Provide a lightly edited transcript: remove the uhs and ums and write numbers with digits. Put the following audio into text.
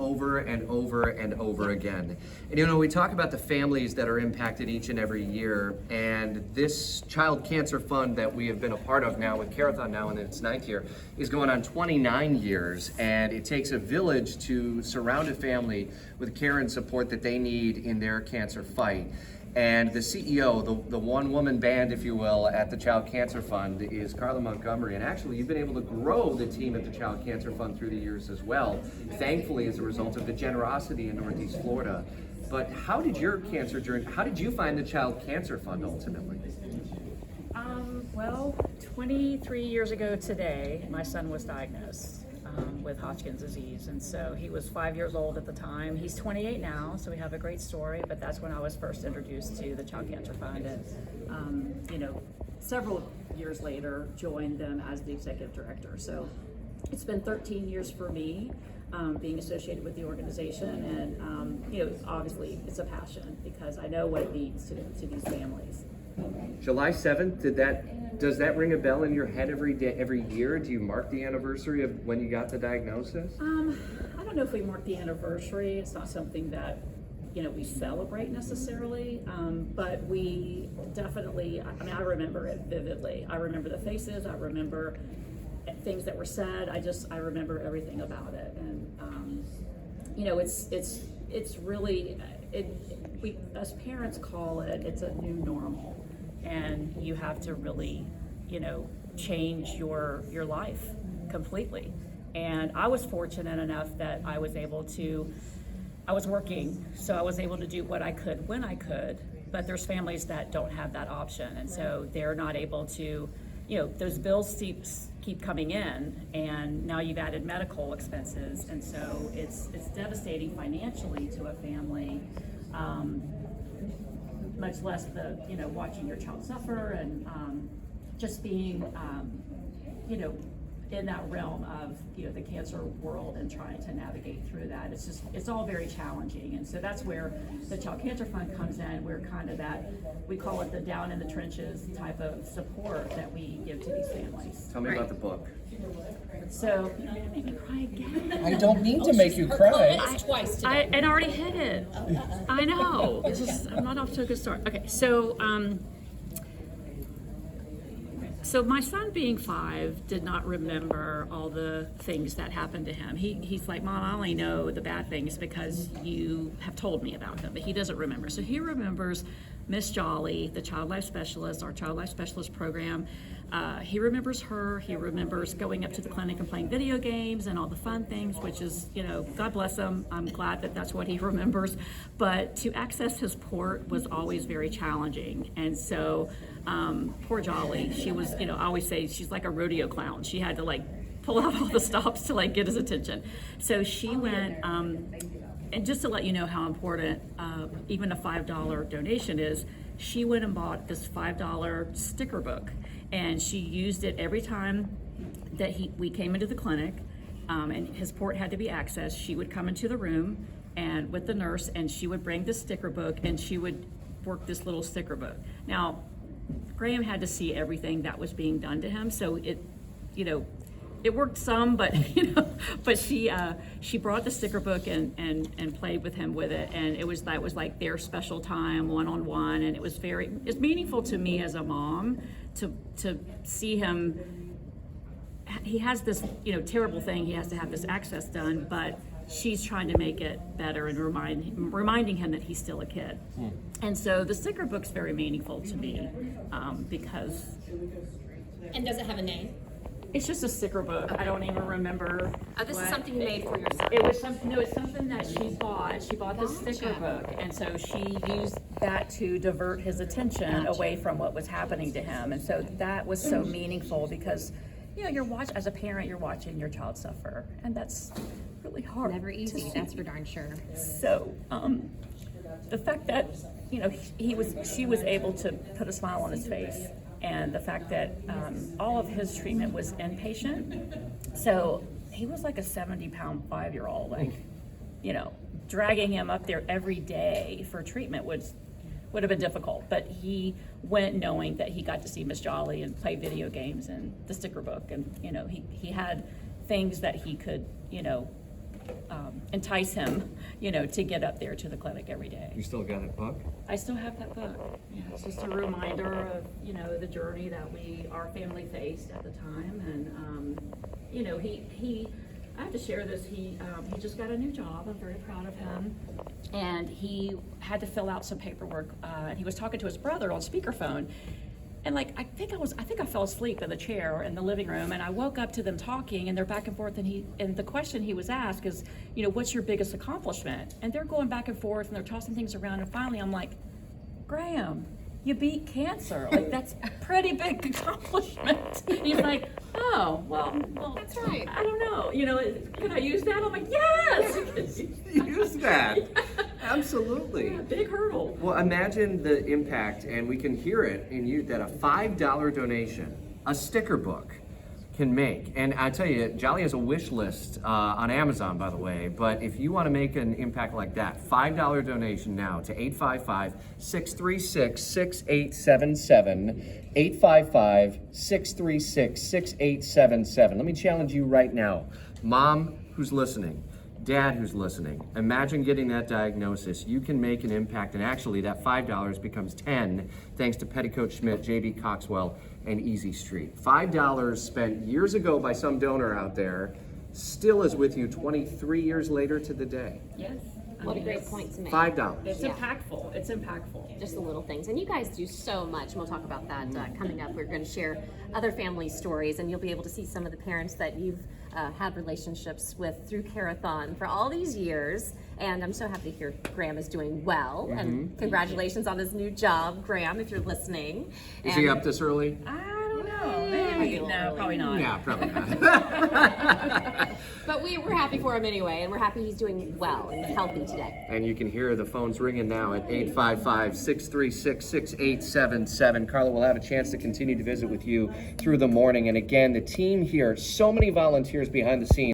over and over and over again. And you know, we talk about the families that are impacted each and every year, and this Child Cancer Fund that we have been a part of now with Care-a-thon now in its 9th year is going on 29 years, and it takes a village to surround a family with care and support that they need in their cancer fight. And the CEO, the one-woman band, if you will, at the Child Cancer Fund is Carla Montgomery. And actually, you've been able to grow the team at the Child Cancer Fund through the years as well, thankfully as a result of the generosity in Northeast Florida. But how did your cancer journey, how did you find the Child Cancer Fund ultimately? Well, 23 years ago today, my son was diagnosed with Hodgkin's disease, and so he was 5 years old at the time. He's 28 now, so we have a great story, but that's when I was first introduced to the Child Cancer Fund, and you know, several years later joined them as the executive director. So it's been 13 years for me being associated with the organization, and you know, obviously it's a passion because I know what it means to these families. July 7th, does that ring a bell in your head every year? Do you mark the anniversary of when you got the diagnosis? I don't know if we mark the anniversary. It's not something that, you know, we celebrate necessarily, but we definitely, I mean, I remember it vividly. I remember the faces, I remember things that were said, I remember everything about it. And, you know, it's really, we as parents call it, it's a new normal. And you have to really, you know, change your life completely. And I was fortunate enough that I was working, so I was able to do what I could when I could, but there's families that don't have that option. And so they're not able to, you know, those bills keep coming in, and now you've added medical expenses. And so it's devastating financially to a family. Much less the, you know, watching your child suffer and just being, you know, in that realm of, you know, the cancer world and trying to navigate through that. It's all very challenging. And so that's where the Child Cancer Fund comes in. We're kind of that, we call it the down in the trenches type of support that we give to these families. Tell me about the book. So, you're gonna make me cry again. I don't mean to make you cry. Twice today. I already hit it. I know. I'm not off to a good start. Okay, so so my son, being 5, did not remember all the things that happened to him. He's like, Mom, I only know the bad things because you have told me about them, but he doesn't remember. So he remembers Miss Jolly, the Child Life Specialist, our Child Life Specialist program. He remembers her. He remembers going up to the clinic and playing video games and all the fun things, which is, you know, God bless him. I'm glad that that's what he remembers. But to access his port was always very challenging. And so poor Jolly, she was, you know, I always say she's like a rodeo clown. She had to like pull out all the stops to like get his attention. So she went, and just to let you know how important even a $5 donation is, she went and bought this $5 sticker book, and she used it every time that we came into the clinic, and his port had to be accessed. She would come into the room and with the nurse, and she would bring the sticker book, and she would work this little sticker book. Now, Graham had to see everything that was being done to him, so it, you know, it worked some, but you know, but she brought the sticker book and played with him with it, and that was like their special time, one-on-one, and it's meaningful to me as a mom to see him. He has this, you know, terrible thing. He has to have this access done, but she's trying to make it better and reminding him that he's still a kid. And so the sticker book's very meaningful to me because. And does it have a name? It's just a sticker book. Okay. I don't even remember. This is something you made for yourself. It's something that she bought. She bought the sticker book, and so she used that to divert his attention away from what was happening to him. And so that was so meaningful because, you know, as a parent, you're watching your child suffer, and that's really hard. Never easy, that's for darn sure. So the fact that, you know, she was able to put a smile on his face, and the fact that all of his treatment was inpatient, so he was like a 70-pound 5-year-old, like, you know, dragging him up there every day for treatment would have been difficult, but he went knowing that he got to see Miss Jolly and play video games and the sticker book, and, you know, he had things that he could, you know, entice him, to get up there to the clinic every day. You still got it, Buck? I still have that book. It's just a reminder of, the journey that our family faced at the time. And, I have to share this. He just got a new job. I'm very proud of him. And he had to fill out some paperwork. And he was talking to his brother on speakerphone. And I think I fell asleep in the chair in the living room, and I woke up to them talking, and they're back and forth, and the question he was asked is, what's your biggest accomplishment? And they're going back and forth, and they're tossing things around, and finally I'm like, Graham, you beat cancer. That's a pretty big accomplishment. And he's like, oh, well, That's right. I don't know. Can I use that? I'm like, yes! Use that. Absolutely. Big hurdle. Well, imagine the impact, and we can hear it in you, that a $5 donation, a sticker book, can make. And I tell you, Jolly has a wish list on Amazon, by the way, but if you want to make an impact like that, $5 donation now to 855-636-6877, 855-636-6877. Let me challenge you right now. Mom who's listening, Dad who's listening, imagine getting that diagnosis. You can make an impact, and actually that $5 becomes 10 thanks to Petticoat Schmidt, J.B. Coxwell, and Easy Street. $5 spent years ago by some donor out there still is with you 23 years later to the day. Yes. What a great point to make. $5. It's Yeah. impactful. It's impactful. Just the little things. And you guys do so much, and we'll talk about that coming up. We're going to share other family stories, and you'll be able to see some of the parents that you've had relationships with through Care-a-thon for all these years. And I'm so happy to hear Graham is doing well. And congratulations on his new job, Graham, if you're listening. Is he up this early? I don't know. Maybe a No, little probably not. Yeah, probably not. But we're happy for him anyway, and we're happy he's doing well and healthy today. And you can hear the phones ringing now at 855-636-6877. Carla will have a chance to continue to visit with you through the morning. And again, the team here, so many volunteers behind the scenes.